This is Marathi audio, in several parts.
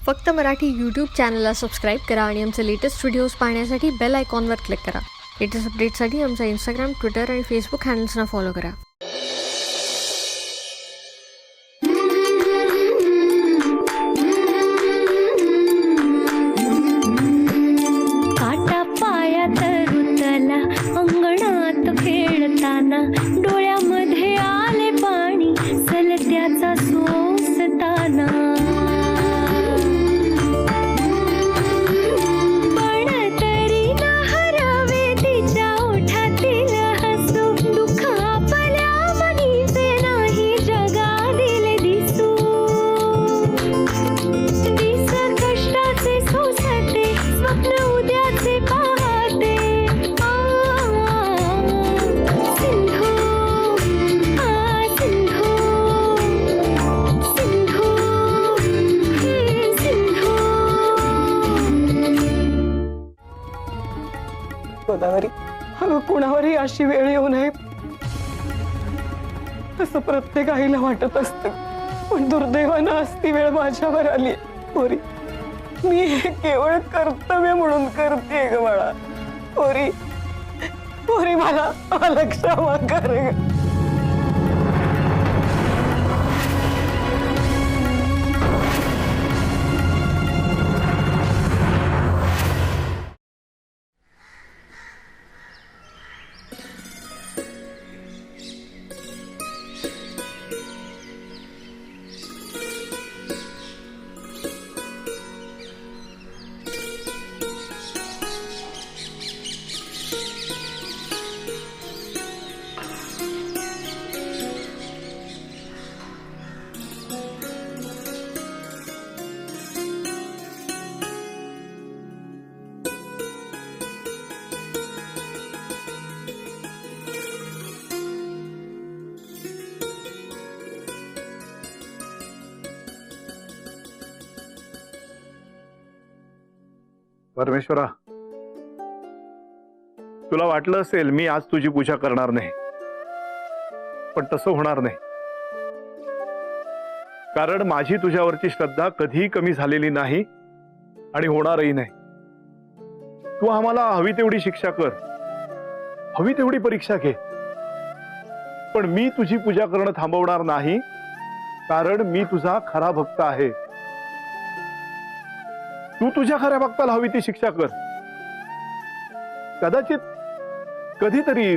फक्त मराठी यूट्यूब चॅनलला सबस्क्राईब करा आणि आमचे लेटेस्ट व्हिडिओज पाहण्यासाठी बेल आयकॉनवर क्लिक करा. लेटेस्ट अपडेट्ससाठी आमचा इंस्टाग्राम, ट्विटर आणि फेसबुक हँडल्सना फॉलो करा. काटा पायात रुतला अंगणात खेळताना डोळ्यामध्ये आले पाणी सलत्याचा सोसताना पण तरी न हरवे तिच्या ओठातील हसू दुःख आपल्या मनीचे नाही जगादिले दिसू दिस कष्टाचे सोसते स्वप्न उद्याचे पाहते सिंधू सिंधू सिंधू सिंधू. गोदावरी, अगं कुणावरही अशी वेळ येऊ नये असं प्रत्येक आईला वाटत असतं, पण दुर्दैवानं आज ती वेळ माझ्यावर आली. पोरी, मी हे केवळ कर्तव्य म्हणून करते ग बाळा. पोरी पोरी मला मला क्षमा कर ग. परमेश्वरा, तुला वाटलं असेल मी आज तुझी पूजा करणार नाही, पण तसं होणार नाही. कारण माझी तुझ्यावरची श्रद्धा कधीही कमी झालेली नाही आणि होणारही नाही. तू आम्हाला हवी तेवढी शिक्षा कर, हवी तेवढी परीक्षा घे, पण मी तुझी पूजा करणं थांबवणार नाही, कारण मी तुझा खरा भक्त आहे. तू तुझ्या खऱ्या भक्ताला हवी ती शिक्षा कर. कदाचित कधीतरी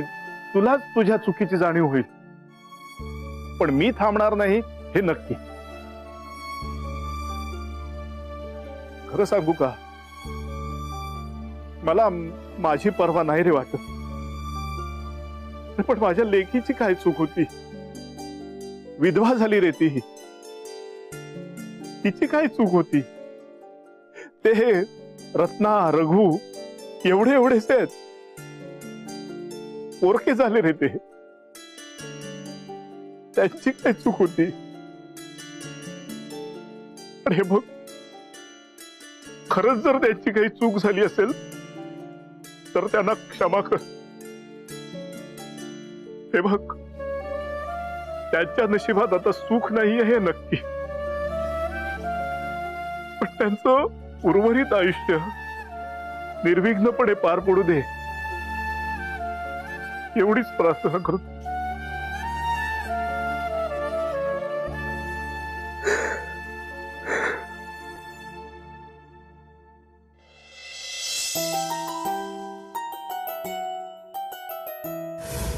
तुलाच तुझ्या चुकीची जाणीव होईल, पण मी थांबणार नाही हे नक्की. खरं सांगू का, मला माझी पर्वा नाही रे वाटत, पण माझ्या लेकीची काय चूक होती. विधवा झाली रे ती, तिची काय चूक होती. ते रत्ना, रघु एवढे एवढेच आहेत, पोरके झाले रे ते, त्यांची काय चूक होती. आणि हे बघ, खरंच जर त्यांची काही चूक झाली असेल तर त्यांना क्षमा कर. हे बघ, त्यांच्या नशिबात आता सुख नाहीये हे नक्की, पण त्यांचं उर्वरित आयुष्य निर्विघ्नपणे पार पडू दे एवढीच प्रार्थना करतो.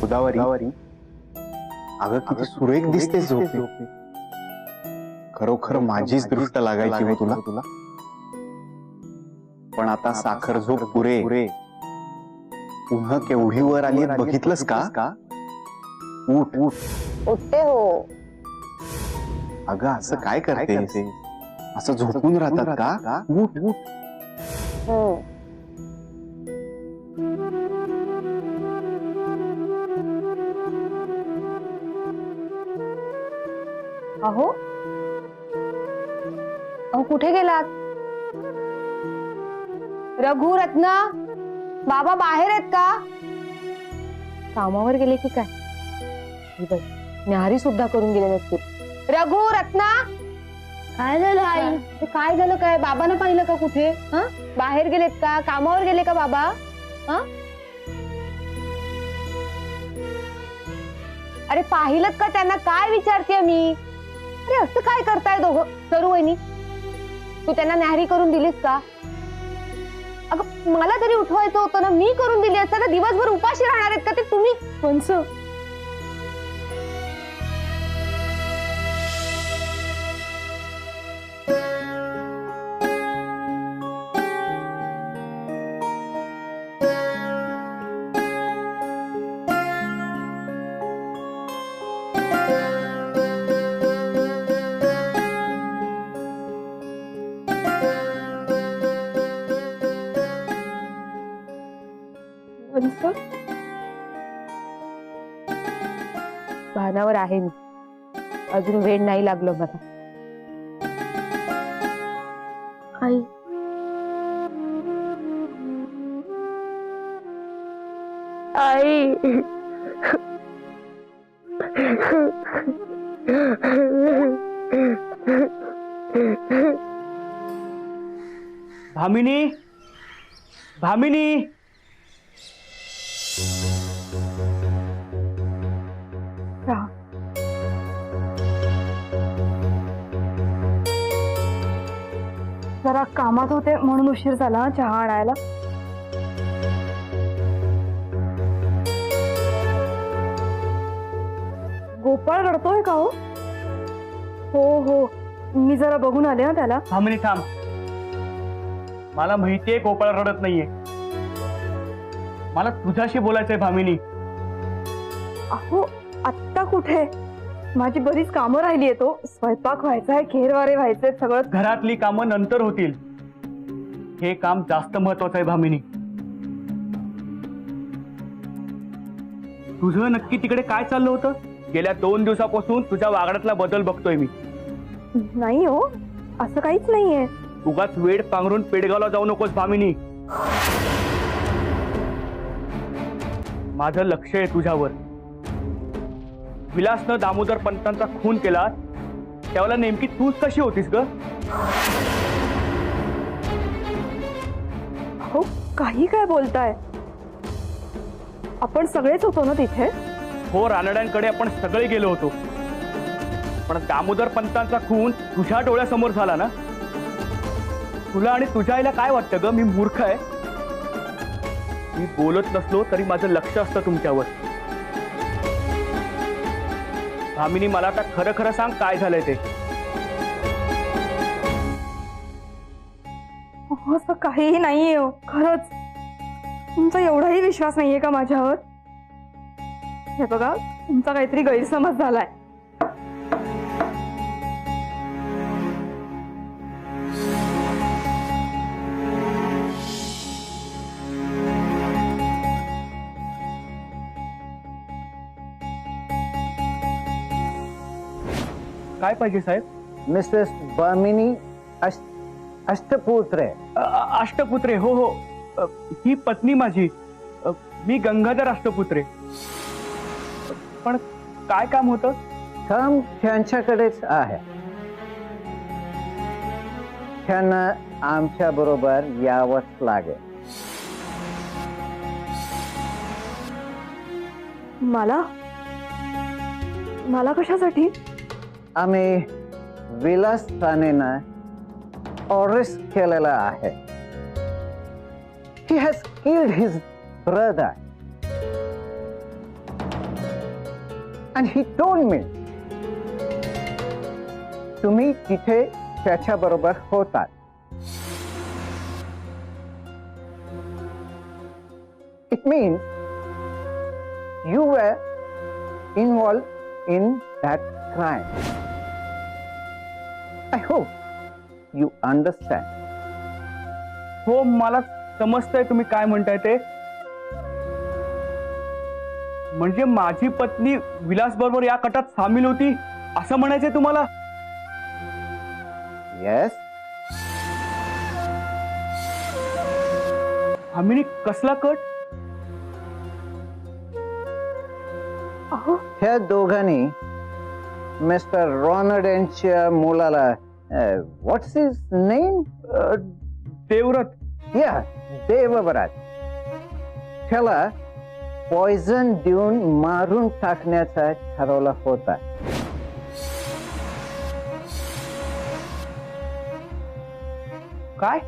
गोदावरी, अगं किती सुरेख दिसते झोप. खरोखर माझीच दृष्ट लागायची हो तुला, पण आता साखर झोप पुरे. पुन्हा केवढी वर आली बघितलंस का? उठ उठ. उठते हो. अगं असं काय करते, असं झोपून राहतात का? उठ उठ. अहो अहो कुठे गेलात? रघु, रत्ना, बाबा बाहेर आहेत का? कामावर गेले की काय? न्याहारी सुद्धा करून गेले नसतील. रघु, रत्ना, काय झालं आई? ते काय झालं काय? बाबांना पाहिलं का कुठे? हा, बाहेर गेलेत का? कामावर गेले का बाबा? हा, अरे पाहिलं का त्यांना? काय विचारते मी? अरे असं काय करताय दोघं? सरू वहिनी, तू त्यांना न्याहारी करून दिलीस का? अगं मला तरी उठवायचं होतं ना, मी करून दिली असता तर दिवसभर उपाशी राहणार आहेत का ते तुम्ही? वंस, वंस, भानावर आहे मी. अजून वेळ नाही लागलो मला. आई आई, भामिनी, भामिनी, राहा. जरा कामात होते म्हणून उशीर झाला हा चहा आणायला. गोपाळ रडतोय का हो? हो हो, मी जरा बघून आले ना त्याला. भामिनी थांब. मला माहितीये गोपाळ रडत नाहीये. मला तुझ्याशी बोलायचंय भामिनी. अहो आत्ता कुठे? माझी बरीच कामं राहिली आहेत. तो स्वयंपाक व्हायचाय, खेरवारे व्हायचे, सगळं. घरातली कामं नंतर होतील. हे काम जास्त महत्वाचं आहे भामिनी. तुझं नक्की तिकडे काय चाललं होतं? गेल्या 2 दिवसापासून तुझ्या वागण्यातला बदल बघतोय मी. नाही हो, असं काहीच नाहीये. उगाच वेड पांघरून पेडगावला जाऊ नकोस भामिनी. माझं लक्ष आहे तुझ्यावर. विलासनं दामोदर पंतांचा खून केला त्यावेळेला नेमकी तूच कशी होतीस ग? हो, काही काय बोलताय? आपण सगळेच होतो ना तिथे. हो, रानड्यांकडे आपण सगळे गेलो होतो. पण दामोदर पंतांचा खून तुझ्या डोळ्यासमोर झाला ना. तुला आणि तुझ्या आईला काय वाटतं ग? मी मूर्ख आहे? मी बोलत नसलो तरी माझं लक्ष असतं तुमच्यावर. भामिनी, मला आता खरं खरं सांग काय झालंय ते. असं काहीही नाहीये हो, खरंच. तुमचा एवढाही विश्वास नाहीये का माझ्यावर? हे बघा, तुमचा काहीतरी गैरसमज झालाय. काय पाहिजे साहेब? मिसेस बामिनी अष्टपुत्रे. अष्टपुत्रे? हो हो, ही पत्नी माझी. मी गंगाधर अष्टपुत्रे. पण काय काम होतं? काम त्यांच्याकडेच आहे. त्यांना आमच्या बरोबर यावंच लागेल. मला मला कशासाठी? आम्ही विलास राणेंना अरेस्ट केलेला आहे. He has killed his brother. And he told me तुम्ही तिथे त्याच्या बरोबर होतात. It means you were involved in that crime. I hope you understand. हो, मला समजतंय तुम्ही काय म्हणताय ते. म्हणजे माझी पत्नी विलास बरोबर या कटात सामील होती असं म्हणायचंय तुम्हाला? Yes. भामिनी, कसला कट? अहो, ह्या दोघांनी मिस्टर रॉनड यांच्या मुलाला व्हॉट्स हिज नेम? देवव्रत. या, देवव्रत. त्याला पॉइझन देऊन मारून टाकण्याचा ठरवला होता. काय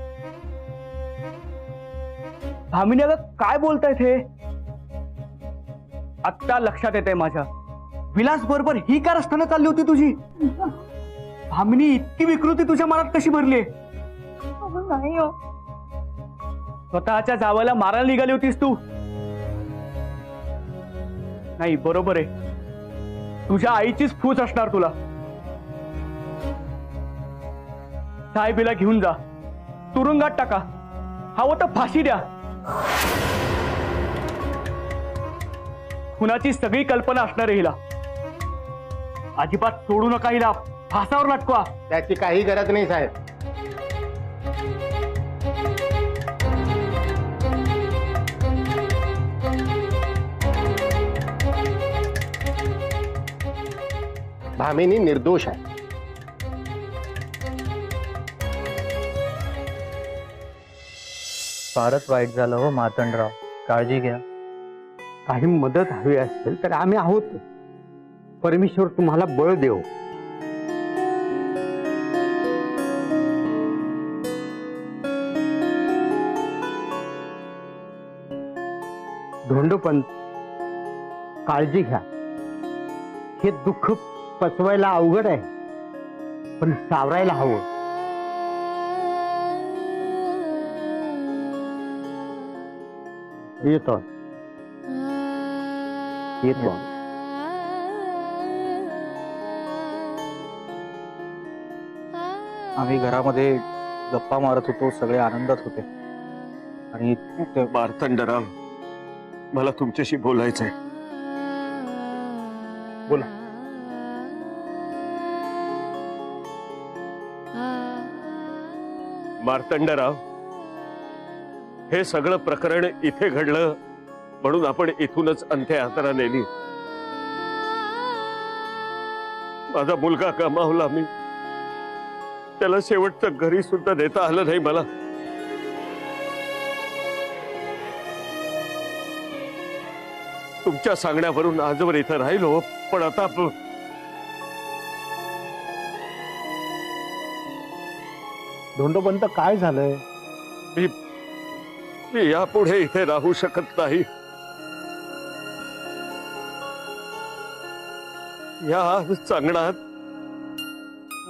भामिनी, अगं काय बोलतायत हे? आत्ता लक्षात येते माझ्या, विलास बरोबर ही कार असताना चालली होती तुझी. भामिनी, इतकी विकृती तुझ्या मनात कशी भरली? नाही हो. स्वतःच्या जावाला मारायला निघाली होतीस तू? नाही, बरोबर आहे, तुझ्या आईचीच फूस असणार तुला. साहेबीला घेऊन जा, तुरुंगात टाका, हवं तर फाशी द्या. खुनाची सगळी कल्पना असणार आहे हिला. अजिबात सोडू नका हिला, फासावर लटकवा. त्याची काही गरज नाही साहेब. भामिनी निर्दोष आहे. फारच वाईट झालं हो मार्तंडराव, काळजी घ्या. काही मदत हवी असेल तर आम्ही आहोत. परमेश्वर तुम्हाला बळ देव. धोंडोपंत, काळजी घ्या. हे दुःख पचवायला अवघड आहे, पण सावरायला हवं. येतो येतो. आम्ही घरामध्ये गप्पा मारत होतो, सगळे आनंदात होते. आणि मार्तंडराव, मला तुमच्याशी बोलायचंय. बोला. मार्तंडराव, हे सगळं प्रकरण इथे घडलं म्हणून आपण इथूनच अंत्ययात्रा नेली. माझा मुलगा गमावला मी, त्याला शेवटचं घरी सुद्धा देता आलं नाही मला. तुमच्या सांगण्यावरून आजवर इथं राहिलो, पण आता धोंडोपंत, काय झालंय? मी यापुढे इथे राहू शकत नाही. या चांगणात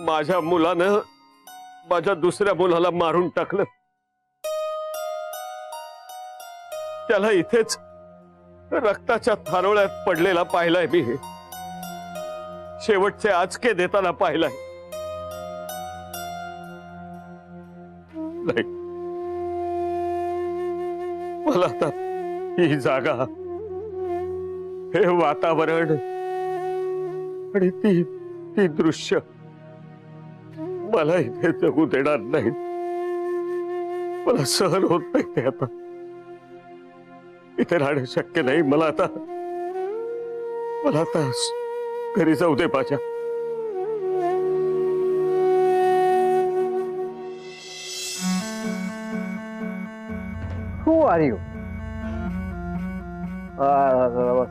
माझ्या मुलानं माझ्या दुसऱ्या मुलाला मारून टाकलं. त्याला इथेच रक्ताच्या थारोळ्यात पडलेला पाहिलाय मी. शेवटचे आचके देताना पाहिलाय. नाही, मला आता ही जागा, हे वातावरण आणि ती दृश्य मला इथे जगू देणार नाही. मला सहन होत नाही ते. आता इथे राहणं शक्य नाही. मला आता घरी जाऊ दे माझ्या. Who are you?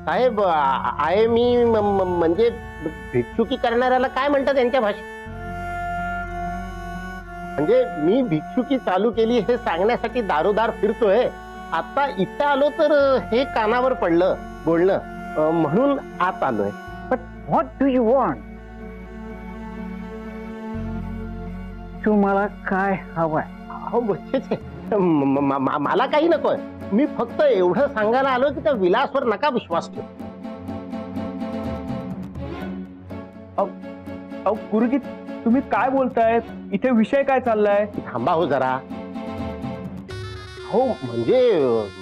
साहेब, आहे मी. म्हणजे भिक्षुकी करणाऱ्याला काय म्हणतात त्यांच्या भाषेत? म्हणजे मी भिक्षुकी चालू केली हे सांगण्यासाठी दारोदार फिरतोय. आता इथं आलो तर हे कानावर पडलं बोलणं, म्हणून आत आलोय. But what do you want? तुम्हाला काय हवंय? अहो, मला काही नकोय. मी फक्त एवढं सांगायला आलो की त्या विलासवर नका विश्वास ठेव. गुरुजी, तुम्ही काय बोलताय? इथे विषय काय चाललाय? थांबा हो जरा. हो, म्हणजे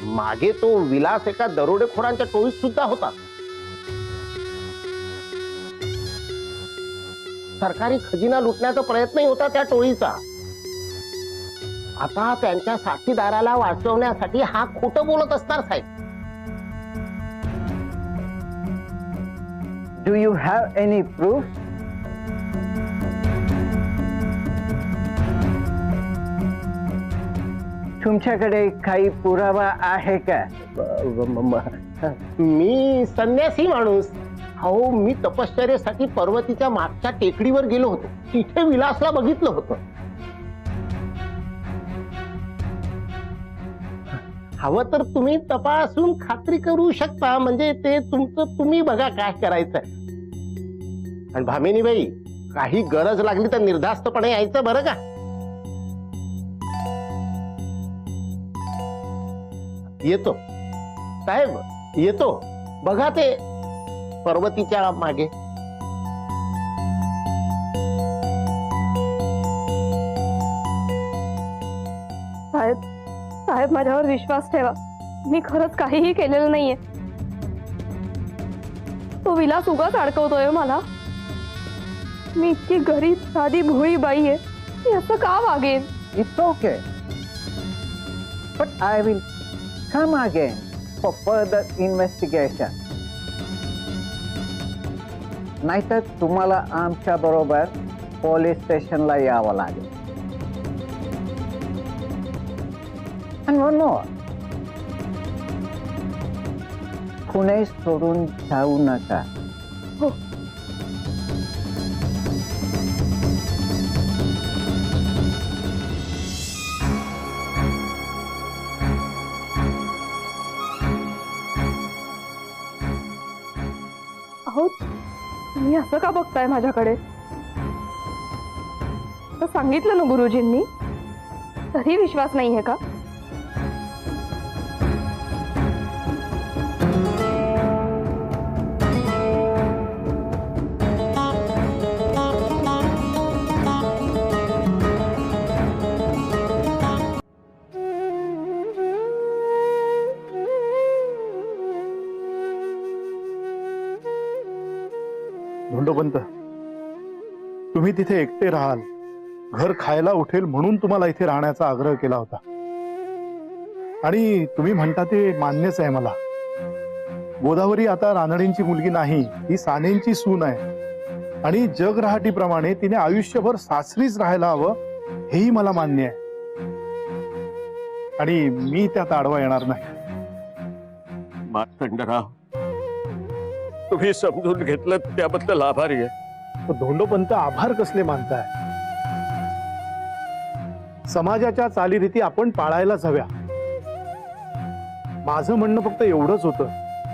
मागे तो विलास एका दरोडेखोरांच्या टोळीत सुद्धा होता. सरकारी खजिना लुटण्याचा प्रयत्नही होता त्या टोळीचा. आता त्यांच्या साथीदाराला वाचवण्यासाठी हा खोटं बोलत असणार साहेब. Do you have any proof? तुमच्याकडे काही पुरावा आहे का? मी संन्यासी माणूस. हो, मी तपश्चर्येसाठी पर्वतीच्या मागच्या टेकडीवर गेलो होतो. तिथे विलासला बघितलं होतं. हवं तर तुम्ही तपासून खात्री करू शकता. म्हणजे ते तुमचं तुम्ही बघा काय करायचंय. आणि भामिनीबाई, काही गरज लागली तर निर्धास्तपणे यायचं बरं का. येतो साहेब, येतो. बघा ते पर्वतीच्या मागे. साहेब, साहेब माझ्यावर विश्वास ठेवा. मी खरंच काहीही केलेलं नाहीये. तो विलास उगाच अडकवतोय मला. मी इतकी गरीब साधी भोळी बाई आहे. मी असं का वागेन? It's okay. But I will come again for further investigation. नाहीतर तुम्हाला आमच्या बरोबर पोलीस स्टेशनला यावं लागेल. And one more. पुणे सोडून जाऊ नका. हो. अहो, तुम्ही असं का बघताय माझ्याकडे? तर सांगितलं ना गुरुजींनी, तरी विश्वास नाहीये का? धोंडोपंत, तुम्ही तिथे एकटे राहाल, घर खायला उठेल म्हणून तुम्हाला इथे राहण्याचा आग्रह केला होता. आणि तुम्ही म्हणता ते मान्यच आहे मला. गोदावरी आता रानडेंची मुलगी नाही, ती सानेंची सून आहे. आणि जगरहाटीप्रमाणे तिने आयुष्यभर सासरीच राहायला हवं, हेही मला मान्य आहे. आणि मी त्यात आडवा येणार नाही. मार्तंडराव, तुम्ही समजून घेतलं त्याबद्दल आभारी आहे. धोंडोपंत, आभार कसले मानताय? समाजाच्या चालीरीती आपण पाळायलाच हव्या. माझं म्हणणं फक्त एवढंच होतं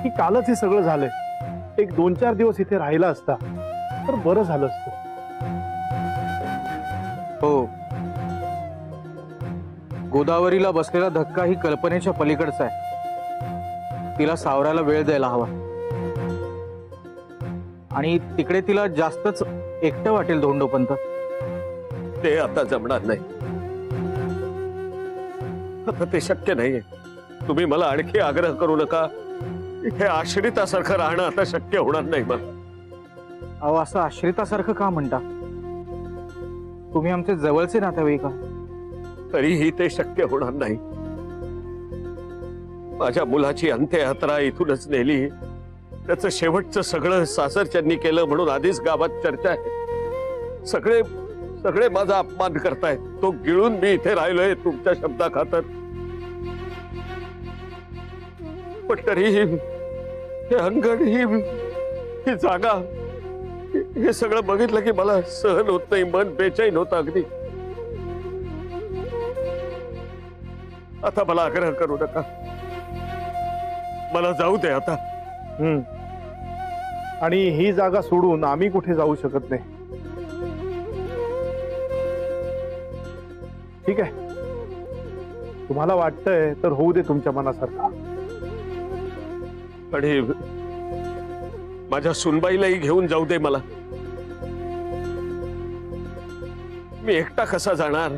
की कालच हे सगळं झालंय. एक 2-4 दिवस इथे राहिला असता तर बरं झालं असतं. हो, गोदावरीला बसलेला धक्का ही कल्पनेच्या पलीकडचा आहे. तिला सावरायला वेळ द्यायला हवा. आणि तिकडे तिला जास्तच एकटं वाटेल धोंडोपंत. ते आता जमणार नाही. आता ते शक्य नाहीये. तुम्ही मला आणखी आग्रह करू नका. इथे आश्रितासारखं राहणं आता शक्य होणार नाही मला. अहो, असं आश्रितासारखं का म्हणता? तुम्ही आमचे जवळचे नातेवाईक आहात. तरीही ते शक्य होणार नाही. माझ्या मुलाची अंत्ययात्रा इथूनच नेली. त्याचं शेवटचं सगळं सासरच्यांनी केलं म्हणून आधीच गावात चर्चा आहे. सगळे सगळे माझा अपमान करतायत. तो गिळून मी इथे राहिलोय तुमच्या शब्दाखातर. पण तरीही हे अंगण, ही जागा, हे सगळं बघितलं की मला सहन होत नाही. मन बेचैन होतं अगदी. आता मला आग्रह करू नका. मला जाऊ दे आता. आणि ही जागा सोडून आम्ही कुठे जाऊ शकत नाही. ठीक आहे, तुम्हाला वाटतंय तर होऊ दे तुमच्या मनासारखं. आणि माझ्या सुनबाईलाही घेऊन जाऊ दे मला. मी एकटा कसा जाणार?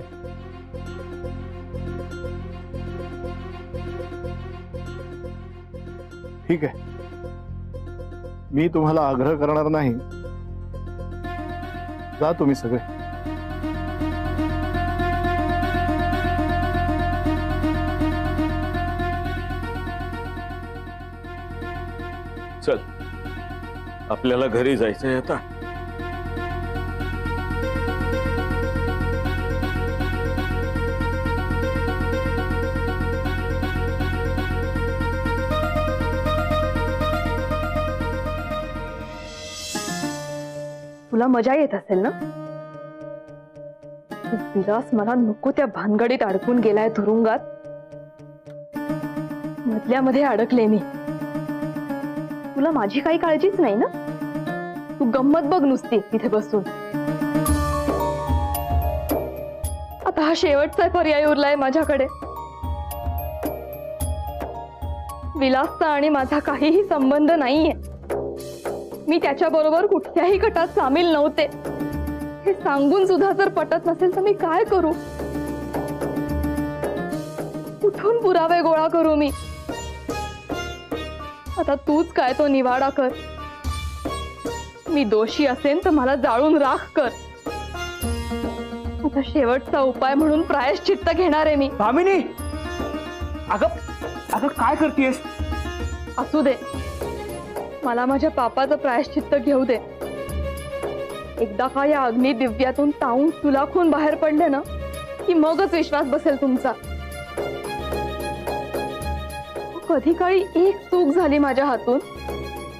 ठीक आहे, मी तुम्हाला आग्रह करणार नाही. जा तुम्ही सगळे. चल, आपल्याला घरी जायचंय आता. तुला मजा येत असेल ना? तू विलास मला नको त्या भानगडीत अडकून गेलाय तुरुंगात. मधल्यामध्ये अडकले मी. तुला माझी काही काळजीच नाही ना? तू गंमत बघ नुसती तिथे बसून. आता हा शेवटचा पर्याय उरलाय माझ्याकडे. विलासचा आणि माझा काहीही संबंध नाहीये. मी त्याच्या बरोबर कुठल्याही गटात सामील नव्हते. हे सांगून सुद्धा जर पटत नसेल तर मी काय करू? कुठून पुरावे गोळा करू मी? आता तूच काय तो निवाडा कर. मी दोषी असेन तर मला जाळून राख कर. आता शेवटचा उपाय म्हणून प्रायश्चित्त घेणार आहे मी. भामिनी, अगं अगं काय करतेस? असू दे, मला माझ्या पापाचं प्रायश्चित्त घेऊ दे. एकदा का या अग्नी दिव्यातून तावून सुलाखून बाहेर पडले ना की मगच विश्वास बसेल तुमचा. कधी काळी एक चूक झाली माझ्या हातून,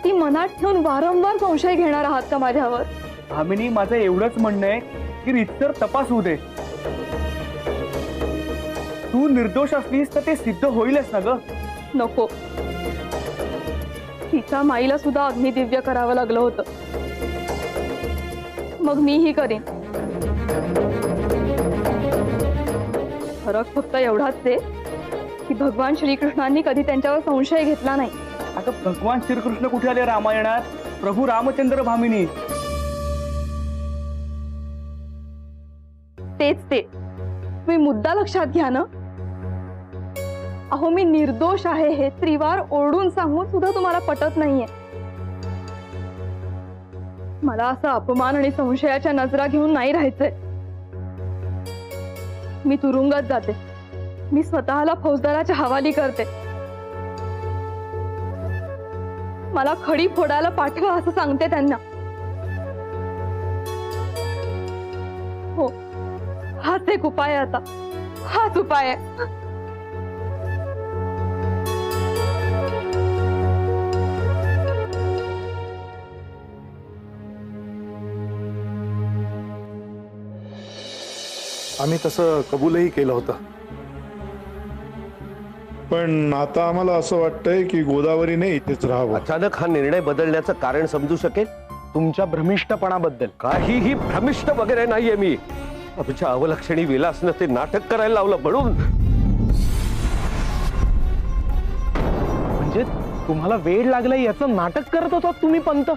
ती मनात ठेवून वारंवार संशय घेणार आहात का माझ्यावर? भामिनी, माझं एवढंच म्हणणं आहे की रीतसर तपास होऊ दे. तू निर्दोष असलीस तर ते सिद्ध होईलच ना ग. नको, तिच्या माईला सुद्धा अग्निदिव्य करावं लागलं होतं. मग मीही करीन. फरक फक्त एवढाच आहे की भगवान श्रीकृष्णांनी कधी त्यांच्यावर संशय घेतला नाही. अगं भगवान श्रीकृष्ण कुठे आले रामायणात? प्रभू रामचंद्र. भामिनी, तेच ते. तुम्ही मुद्दा लक्षात घ्या ना. अहो, मी निर्दोष आहे हे त्रिवार ओरडून सांगून सुद्धा तुम्हाला पटत नाहीये. मला असा अपमान आणि संशयाच्या नजरा घेऊन नाही राहायचंय. मी तुरुंगात जाते. मी स्वतःला फौजदाराच्या हवाली करते. मला खडी फोडायला पाठवा असं सांगते त्यांना. हो, हाच एक उपाय आहे. आता हाच उपाय आहे. आम्ही तसं कबूलही केलं होतं, पण आता आम्हाला असं वाटतंय की गोदावरीने इथेच राहावं. अचानक हा निर्णय बदलण्याचं कारण समजू शकेल? तुमच्या भ्रमिष्टपणाबद्दल. काहीही भ्रमिष्ट वगैरे नाहीये मी. आमच्या अवलक्षणी विलासनं ते नाटक करायला लावलं म्हणून. म्हणजे तुम्हाला वेळ लागलाय याचं नाटक करत होता तुम्ही पंत?